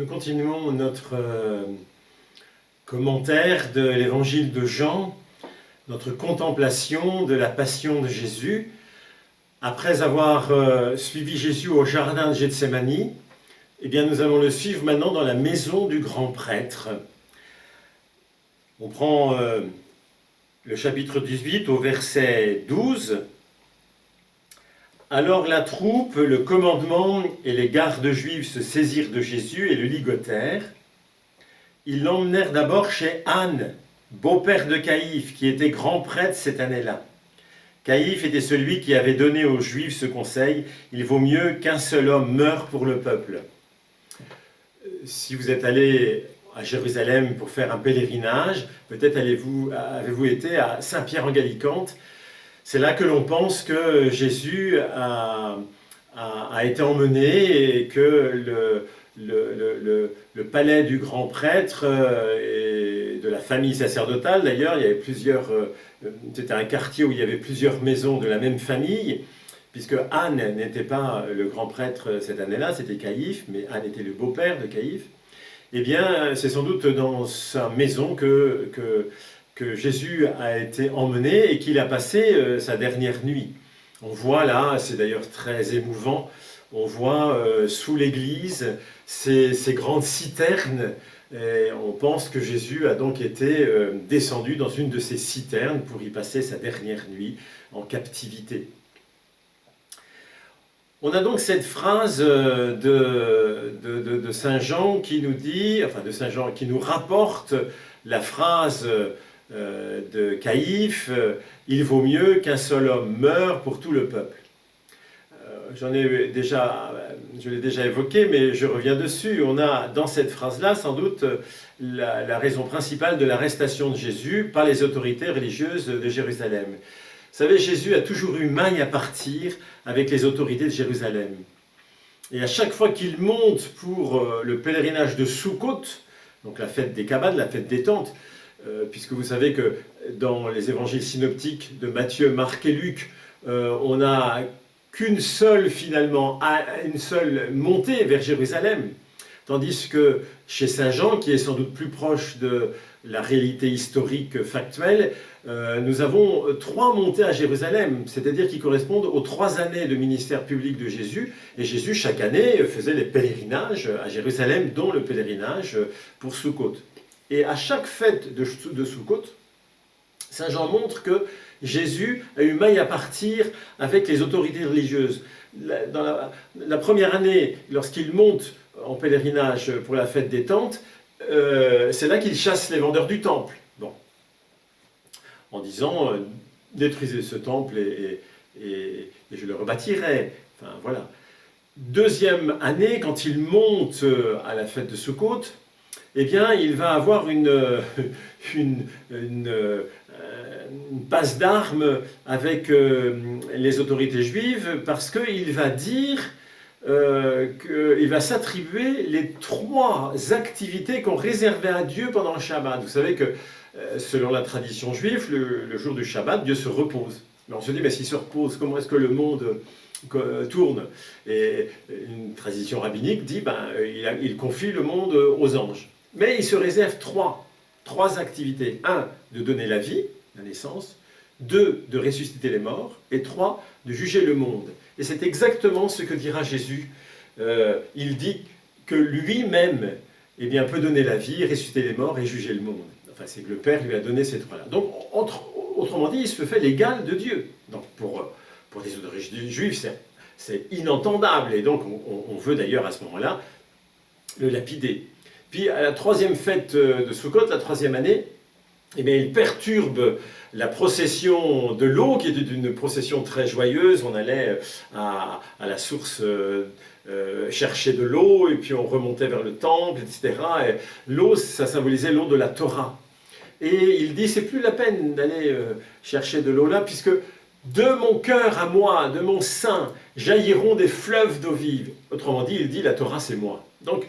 Nous continuons notre commentaire de l'évangile de Jean, notre contemplation de la passion de Jésus. Après avoir suivi Jésus au jardin de Gethsémani, eh bien, nous allons le suivre maintenant dans la maison du grand prêtre. On prend le chapitre 18 au verset 12. Alors la troupe, le commandement et les gardes juifs se saisirent de Jésus et le ligotèrent. Ils l'emmenèrent d'abord chez Anne, beau-père de Caïphe, qui était grand prêtre cette année-là. Caïphe était celui qui avait donné aux Juifs ce conseil: il vaut mieux qu'un seul homme meure pour le peuple. Si vous êtes allé à Jérusalem pour faire un pèlerinage, peut-être avez-vous été à Saint-Pierre-en-Gallicante. C'est là que l'on pense que Jésus a été emmené et que le palais du grand prêtre et de la famille sacerdotale, d'ailleurs, il y avait c'était un quartier où il y avait plusieurs maisons de la même famille, puisque Anne n'était pas le grand prêtre cette année-là, c'était Caïphe, mais Anne était le beau-père de Caïphe. Eh bien, c'est sans doute dans sa maison que Jésus a été emmené et qu'il a passé sa dernière nuit. On voit là, c'est d'ailleurs très émouvant, on voit sous l'église ces grandes citernes, et on pense que Jésus a donc été descendu dans une de ces citernes pour y passer sa dernière nuit en captivité. On a donc cette phrase de Saint Jean qui nous dit, qui nous rapporte la phrase de Caïphe: il vaut mieux qu'un seul homme meure pour tout le peuple. Je l'ai déjà évoqué, mais je reviens dessus. On a dans cette phrase-là sans doute la raison principale de l'arrestation de Jésus par les autorités religieuses de Jérusalem. Vous savez, Jésus a toujours eu maille à partir avec les autorités de Jérusalem. Et à chaque fois qu'il monte pour le pèlerinage de Soukhot, donc la fête des cabanes, la fête des tentes, puisque vous savez que dans les évangiles synoptiques de Matthieu, Marc et Luc, on n'a qu'une seule montée vers Jérusalem, tandis que chez Saint Jean, qui est sans doute plus proche de la réalité historique factuelle, nous avons 3 montées à Jérusalem, c'est-à-dire qui correspondent aux 3 années de ministère public de Jésus, et Jésus chaque année faisait les pèlerinages à Jérusalem, dont le pèlerinage pour Soukhot. Et à chaque fête de Soukhot, Saint Jean montre que Jésus a eu maille à partir avec les autorités religieuses. Dans la première année, lorsqu'il monte en pèlerinage pour la fête des tentes, c'est là qu'il chasse les vendeurs du temple. Bon. En disant, détruisez ce temple et je le rebâtirai. Enfin, voilà. Deuxième année, quand il monte à la fête de Soukhot, eh bien, il va avoir une passe d'armes avec les autorités juives, parce qu'il va dire qu'il va s'attribuer les 3 activités qu'on réservait à Dieu pendant le Shabbat. Vous savez que selon la tradition juive, le jour du Shabbat, Dieu se repose. Mais on se dit, mais s'il se repose, comment est-ce que le monde tourne? Et une tradition rabbinique dit, il confie le monde aux anges. Mais il se réserve 3 activités. 1, de donner la vie, la naissance. 2, de ressusciter les morts. Et 3, de juger le monde. Et c'est exactement ce que dira Jésus. Il dit que lui-même peut donner la vie, ressusciter les morts et juger le monde. Enfin, c'est que le Père lui a donné ces 3-là. Donc, autrement dit, il se fait l'égal de Dieu. Donc, pour les autorités juifs, c'est inentendable. Et donc, on veut d'ailleurs à ce moment-là le lapider. Puis, à la 3e fête de Soukhot, la 3e année, il perturbe la procession de l'eau, qui était une procession très joyeuse. On allait à la source chercher de l'eau, et puis on remontait vers le temple, etc. Et l'eau, ça symbolisait l'eau de la Torah. Et il dit, c'est plus la peine d'aller chercher de l'eau là, puisque de mon cœur à moi, de mon sein, jailliront des fleuves d'eau vive. Autrement dit, il dit, la Torah, c'est moi. Donc,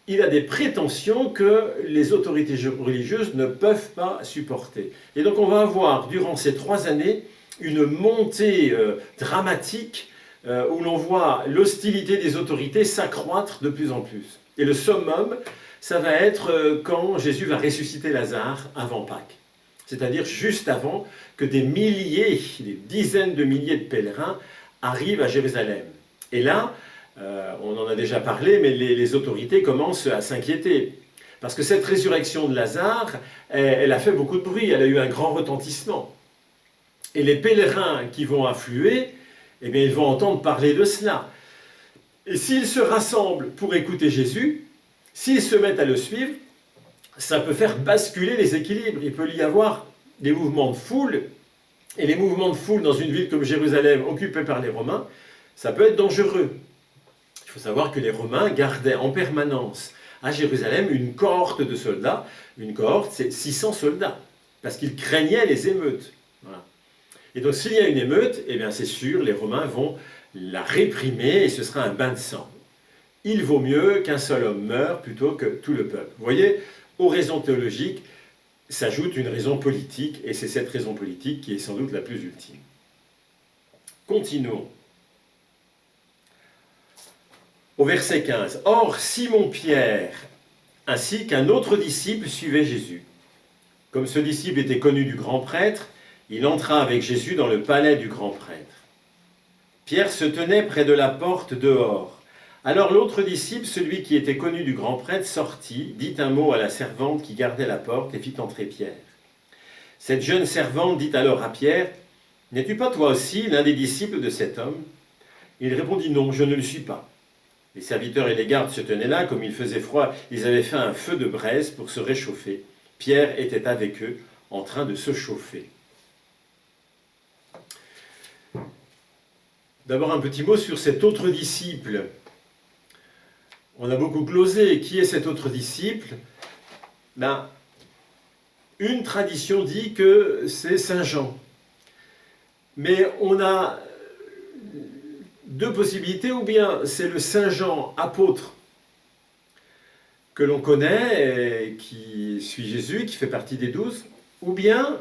il a des prétentions que les autorités religieuses ne peuvent pas supporter. Et donc on va avoir, durant ces 3 années, une montée dramatique où l'on voit l'hostilité des autorités s'accroître de plus en plus. Et le summum, ça va être quand Jésus va ressusciter Lazare avant Pâques. C'est-à-dire juste avant que des milliers, des dizaines de milliers de pèlerins arrivent à Jérusalem. Et là, on en a déjà parlé, mais les autorités commencent à s'inquiéter. Parce que cette résurrection de Lazare, elle a fait beaucoup de bruit, elle a eu un grand retentissement. Et les pèlerins qui vont affluer, eh bien, ils vont entendre parler de cela. Et s'ils se rassemblent pour écouter Jésus, s'ils se mettent à le suivre, ça peut faire basculer les équilibres. Il peut y avoir des mouvements de foule, et les mouvements de foule dans une ville comme Jérusalem, occupée par les Romains, ça peut être dangereux. Il faut savoir que les Romains gardaient en permanence à Jérusalem une cohorte de soldats. Une cohorte, c'est 600 soldats, parce qu'ils craignaient les émeutes. Voilà. Et donc s'il y a une émeute, eh bien c'est sûr, les Romains vont la réprimer et ce sera un bain de sang. Il vaut mieux qu'un seul homme meure plutôt que tout le peuple. Vous voyez, aux raisons théologiques s'ajoute une raison politique, et c'est cette raison politique qui est sans doute la plus ultime. Continuons. Au verset 15. Or, Simon-Pierre, ainsi qu'un autre disciple, suivait Jésus. Comme ce disciple était connu du grand prêtre, il entra avec Jésus dans le palais du grand prêtre. Pierre se tenait près de la porte dehors. Alors l'autre disciple, celui qui était connu du grand prêtre, sortit, dit un mot à la servante qui gardait la porte et fit entrer Pierre. Cette jeune servante dit alors à Pierre, « N'es-tu pas toi aussi l'un des disciples de cet homme ?» Il répondit, « Non, je ne le suis pas. » Les serviteurs et les gardes se tenaient là, comme il faisait froid, ils avaient fait un feu de braise pour se réchauffer. Pierre était avec eux, en train de se chauffer. D'abord un petit mot sur cet autre disciple. On a beaucoup glosé. Qui est cet autre disciple? Ben, une tradition dit que c'est Saint Jean. Mais on a deux possibilités, ou bien c'est le Saint Jean apôtre que l'on connaît, qui suit Jésus, qui fait partie des 12, ou bien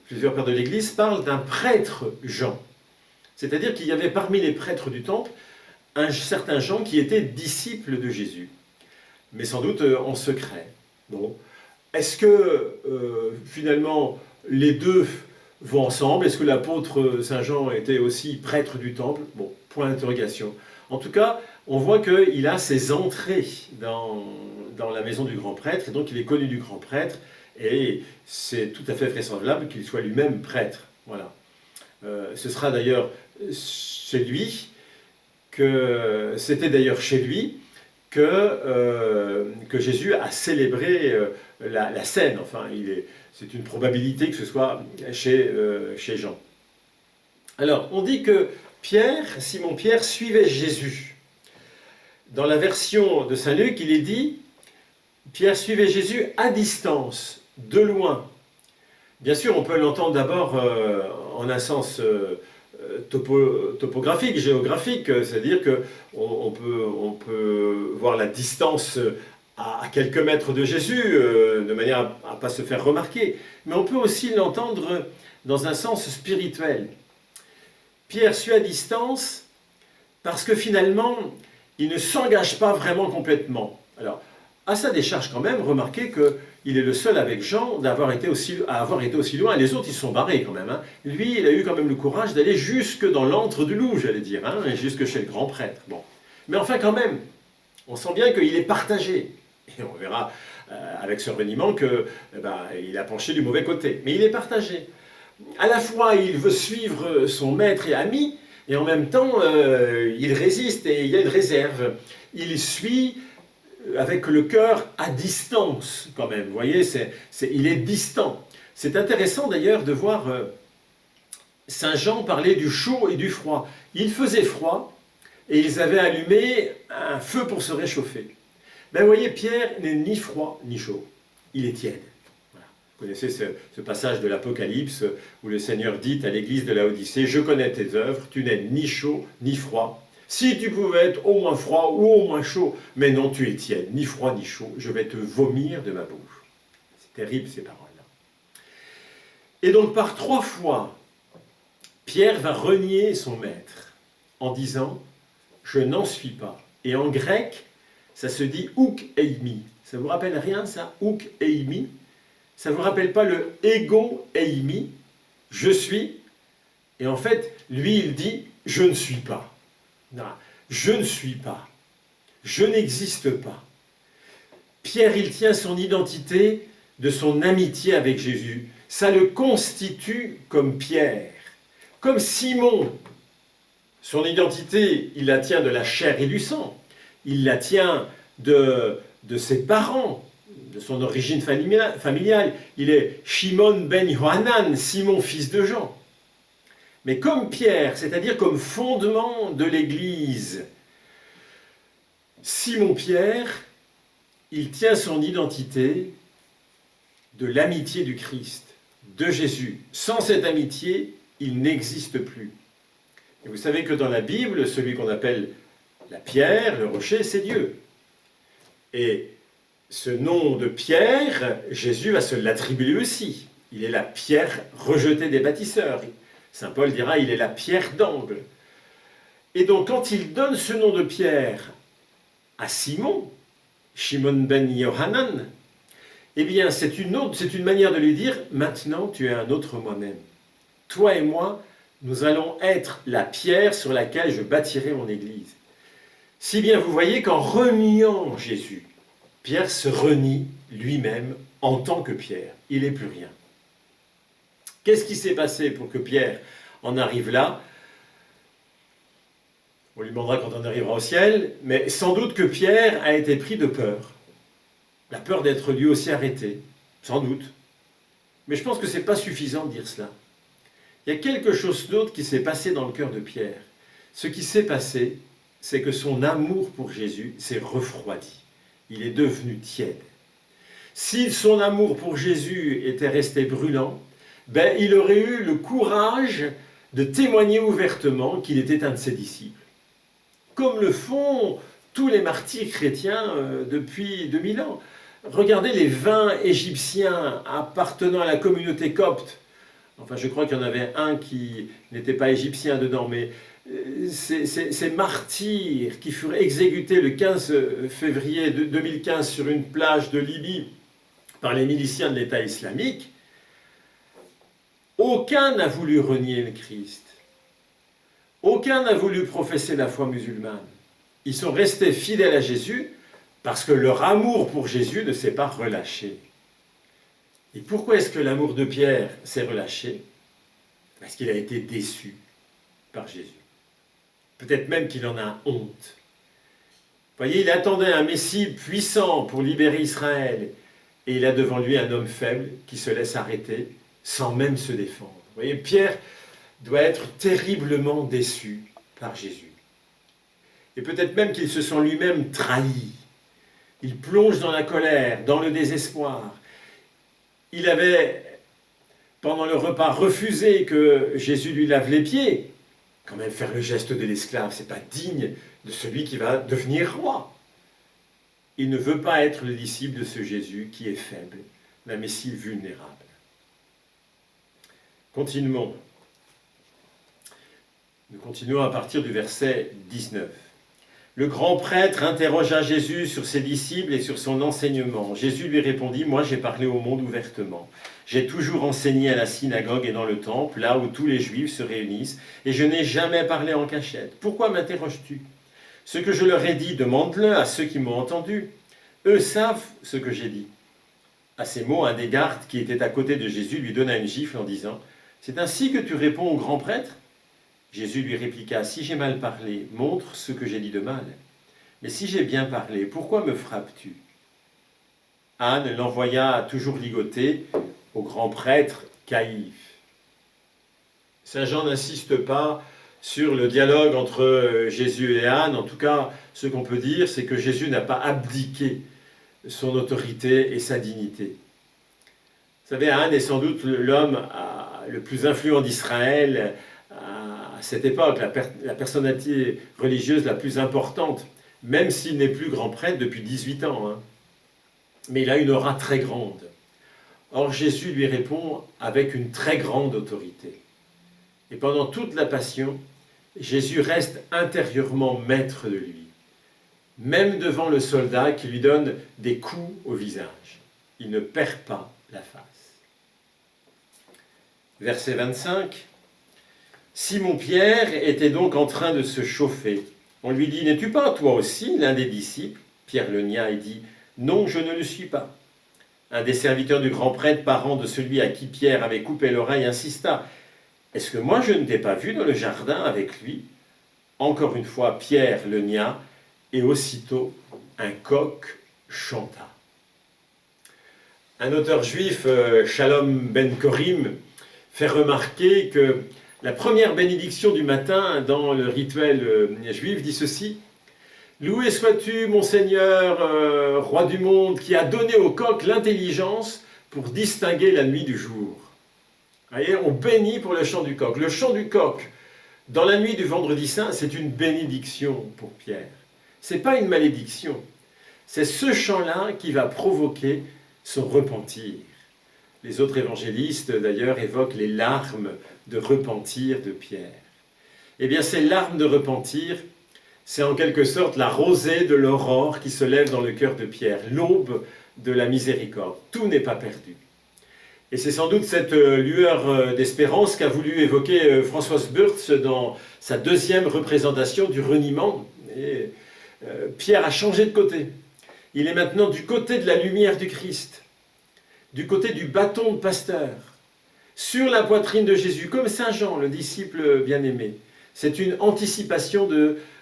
plusieurs pères de l'Église parlent d'un prêtre Jean. C'est-à-dire qu'il y avait parmi les prêtres du temple un certain Jean qui était disciple de Jésus, mais sans doute en secret. Bon. Est-ce que finalement les deux vont ensemble? Est-ce que l'apôtre Saint Jean était aussi prêtre du temple? Bon, point d'interrogation. En tout cas, on voit qu'il a ses entrées dans la maison du grand prêtre, et donc il est connu du grand prêtre, et c'est tout à fait vraisemblable qu'il soit lui-même prêtre. Voilà. Ce sera d'ailleurs chez lui que c'était d'ailleurs chez lui que Jésus a célébré la scène. Enfin, c'est une probabilité que ce soit chez Jean. Alors, on dit que Simon-Pierre suivait Jésus. Dans la version de Saint Luc, il est dit « Pierre suivait Jésus à distance, de loin ». Bien sûr, on peut l'entendre d'abord en un sens topographique, géographique, c'est-à-dire qu'on peut voir la distance à quelques mètres de Jésus, de manière à ne pas se faire remarquer. Mais on peut aussi l'entendre dans un sens spirituel. Pierre suit à distance parce que finalement, il ne s'engage pas vraiment complètement. Alors, à sa décharge quand même, remarquez qu'il est le seul avec Jean à avoir été aussi loin. Les autres, ils sont barrés quand même. Hein. Lui, il a eu quand même le courage d'aller jusque dans l'antre du loup, j'allais dire, hein, et jusque chez le grand prêtre. Bon. Mais enfin quand même, on sent bien qu'il est partagé. Et on verra avec ce reniement qu'il a penché du mauvais côté. Mais il est partagé. À la fois, il veut suivre son maître et ami, et en même temps, il résiste et il y a une réserve. Il suit avec le cœur à distance, quand même. Vous voyez, il est distant. C'est intéressant d'ailleurs de voir Saint Jean parler du chaud et du froid. Il faisait froid et ils avaient allumé un feu pour se réchauffer. Ben, vous voyez, Pierre n'est ni froid ni chaud. Il est tiède. Voilà. Vous connaissez ce passage de l'Apocalypse où le Seigneur dit à l'église de Laodicée « Je connais tes œuvres, tu n'es ni chaud ni froid. Si tu pouvais être au moins froid ou au moins chaud, mais non, tu es tiède, ni froid ni chaud, je vais te vomir de ma bouche. » C'est terrible ces paroles-là. Et donc par 3 fois, Pierre va renier son maître en disant « Je n'en suis pas ». Et en grec, Ça se dit uk eimi. Ça vous rappelle rien ça, uk eimi? Ça vous rappelle pas le ego eimi? Je suis. Et en fait, lui, il dit je ne suis pas. Non, je ne suis pas. Je n'existe pas. Pierre, il tient son identité de son amitié avec Jésus. Ça le constitue comme Pierre. Comme Simon, son identité, il la tient de la chair et du sang. Il la tient de ses parents, de son origine familiale. Il est Shimon ben Yohanan, Simon fils de Jean. Mais comme Pierre, c'est-à-dire comme fondement de l'Église, Simon-Pierre, il tient son identité de l'amitié du Christ, de Jésus. Sans cette amitié, il n'existe plus. Et vous savez que dans la Bible, celui qu'on appelle la pierre, le rocher, c'est Dieu. Et ce nom de Pierre, Jésus va se l'attribuer aussi. Il est la pierre rejetée des bâtisseurs. Saint Paul dira, il est la pierre d'angle. Et donc, quand il donne ce nom de Pierre à Simon, Shimon ben Yohanan, eh bien, c'est une manière de lui dire, maintenant, tu es un autre moi-même. Toi et moi, nous allons être la pierre sur laquelle je bâtirai mon Église. Si bien vous voyez qu'en reniant Jésus, Pierre se renie lui-même en tant que Pierre. Il n'est plus rien. Qu'est-ce qui s'est passé pour que Pierre en arrive là? On lui demandera quand on arrivera au ciel, mais sans doute que Pierre a été pris de peur. La peur d'être lui aussi arrêté, sans doute. Mais je pense que ce n'est pas suffisant de dire cela. Il y a quelque chose d'autre qui s'est passé dans le cœur de Pierre. Ce qui s'est passé, c'est que son amour pour Jésus s'est refroidi. Il est devenu tiède. Si son amour pour Jésus était resté brûlant, ben, il aurait eu le courage de témoigner ouvertement qu'il était un de ses disciples. Comme le font tous les martyrs chrétiens depuis 2000 ans. Regardez les 20 Égyptiens appartenant à la communauté copte. Enfin, je crois qu'il y en avait un qui n'était pas égyptien dedans, mais ces martyrs qui furent exécutés le 15 février 2015 sur une plage de Libye par les miliciens de l'État islamique, aucun n'a voulu renier le Christ. Aucun n'a voulu professer la foi musulmane. Ils sont restés fidèles à Jésus parce que leur amour pour Jésus ne s'est pas relâché. Et pourquoi est-ce que l'amour de Pierre s'est relâché? Parce qu'il a été déçu par Jésus. Peut-être même qu'il en a honte. Vous voyez, il attendait un Messie puissant pour libérer Israël, et il a devant lui un homme faible qui se laisse arrêter sans même se défendre. Vous voyez, Pierre doit être terriblement déçu par Jésus. Et peut-être même qu'il se sent lui-même trahi. Il plonge dans la colère, dans le désespoir. Il avait, pendant le repas, refusé que Jésus lui lave les pieds. Quand même faire le geste de l'esclave, ce n'est pas digne de celui qui va devenir roi. Il ne veut pas être le disciple de ce Jésus qui est faible, d'un Messie vulnérable. Continuons. Nous continuons à partir du verset 19. Le grand prêtre interrogea Jésus sur ses disciples et sur son enseignement. Jésus lui répondit, « Moi j'ai parlé au monde ouvertement. J'ai toujours enseigné à la synagogue et dans le temple, là où tous les Juifs se réunissent, et je n'ai jamais parlé en cachette. Pourquoi m'interroges-tu? Ce que je leur ai dit, demande-le à ceux qui m'ont entendu. Eux savent ce que j'ai dit. » À ces mots, un des gardes qui était à côté de Jésus lui donna une gifle en disant, « C'est ainsi que tu réponds au grand prêtre ?» Jésus lui répliqua, « Si j'ai mal parlé, montre ce que j'ai dit de mal. Mais si j'ai bien parlé, pourquoi me frappes-tu » Anne l'envoya toujours ligoter au grand prêtre Caïphe. Saint Jean n'insiste pas sur le dialogue entre Jésus et Anne. En tout cas, ce qu'on peut dire, c'est que Jésus n'a pas abdiqué son autorité et sa dignité. Vous savez, Anne est sans doute l'homme le plus influent d'Israël à cette époque, la personnalité religieuse la plus importante, même s'il n'est plus grand prêtre depuis 18 ans. Hein. Mais il a une aura très grande. Or, Jésus lui répond avec une très grande autorité. Et pendant toute la passion, Jésus reste intérieurement maître de lui. même devant le soldat qui lui donne des coups au visage. Il ne perd pas la face. Verset 25. Simon-Pierre était donc en train de se chauffer. On lui dit, « N'es-tu pas toi aussi l'un des disciples ?» Pierre le nia et dit, « Non, je ne le suis pas. » Un des serviteurs du grand prêtre, parent de celui à qui Pierre avait coupé l'oreille, insista, « Est-ce que moi je ne t'ai pas vu dans le jardin avec lui ?» Encore une fois, Pierre le nia, et aussitôt un coq chanta. Un auteur juif, Shalom ben Korim, fait remarquer que la première bénédiction du matin dans le rituel juif dit ceci, « Loué sois-tu, mon Seigneur, roi du monde, qui a donné au coq l'intelligence pour distinguer la nuit du jour. » Vous voyez, on bénit pour le chant du coq. Le chant du coq, dans la nuit du vendredi saint, c'est une bénédiction pour Pierre. Ce n'est pas une malédiction. C'est ce chant-là qui va provoquer son repentir. Les autres évangélistes, d'ailleurs, évoquent les larmes de repentir de Pierre. Eh bien, ces larmes de repentir, c'est en quelque sorte la rosée de l'aurore qui se lève dans le cœur de Pierre, l'aube de la miséricorde. Tout n'est pas perdu. Et c'est sans doute cette lueur d'espérance qu'a voulu évoquer Françoise Burtz dans sa deuxième représentation du reniement. Et, Pierre a changé de côté. Il est maintenant du côté de la lumière du Christ, du côté du bâton de pasteur, sur la poitrine de Jésus, comme Saint Jean, le disciple bien-aimé. C'est une anticipation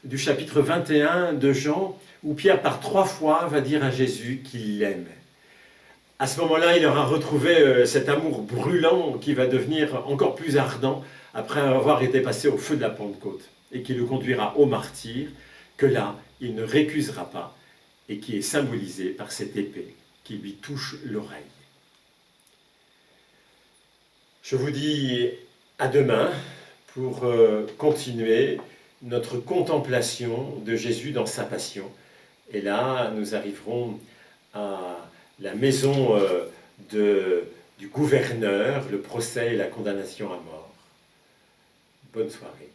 du chapitre 21 de Jean, où Pierre, par 3 fois, va dire à Jésus qu'il l'aime. À ce moment-là, il aura retrouvé cet amour brûlant qui va devenir encore plus ardent après avoir été passé au feu de la Pentecôte, et qui le conduira au martyre, que là, il ne récusera pas, et qui est symbolisé par cette épée qui lui touche l'oreille. Je vous dis à demain pour continuer notre contemplation de Jésus dans sa passion. Et là, nous arriverons à la maison du gouverneur, le procès et la condamnation à mort. Bonne soirée.